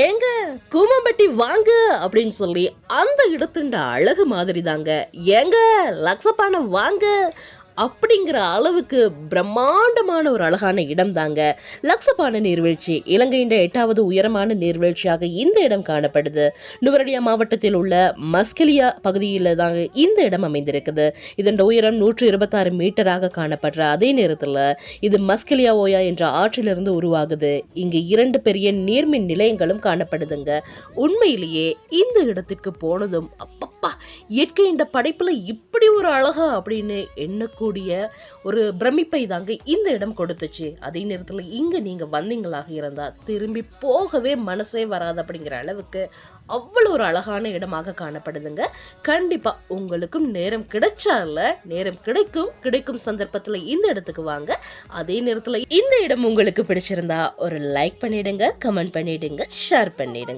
ஏங்க கூமம்பட்டி வாங்க அப்படின்னு சொல்லி அந்த இடத்துண்ட அழகு மாதிரி தாங்க. ஏங்க லக்ஸபானம் வாங்க அப்படிங்கிற அளவுக்கு பிரம்மாண்டமான ஒரு அழகான இடம் தாங்க லக்ஸபான நீர்வீழ்ச்சி. இலங்கையின் 8வது உயரமான நீர்வீழ்ச்சியாக இந்த இடம் காணப்படுது. நுவரெலியா மாவட்டத்தில் உள்ள மஸ்கெலியா பகுதியில் தாங்க இந்த இடம் அமைந்திருக்குது. இதன் உயரம் 126 மீட்டராக காணப்படுற அதே நேரத்தில் இது மஸ்கெலியா ஓயா என்ற ஆற்றிலிருந்து உருவாகுது. இங்கு 2 பெரிய நீர்மின் நிலையங்களும் காணப்படுதுங்க. உண்மையிலேயே இந்த இடத்திற்கு போனதும் அப்பப்பா இயற்கை இந்த படைப்புல இப்படி ஒரு அழகா அப்படின்னு எண்ணக்கூடிய ஒரு பிரமிப்பை தாங்க இந்த இடம் கொடுத்துச்சு. அதே நேரத்தில் இங்க நீங்க வந்தீங்களாக இருந்தா திரும்பி போகவே மனசே வராது அப்படிங்கிற அளவுக்கு அவ்வளோ ஒரு அழகான இடமாக காணப்படுதுங்க. கண்டிப்பா உங்களுக்கும் நேரம் கிடைச்சால நேரம் கிடைக்கும் சந்தர்ப்பத்தில் இந்த இடத்துக்கு வாங்க. அதே நேரத்தில் இந்த இடம் உங்களுக்கு பிடிச்சிருந்தா ஒரு லைக் பண்ணிடுங்க, கமெண்ட் பண்ணிடுங்க, ஷேர் பண்ணிடுங்க.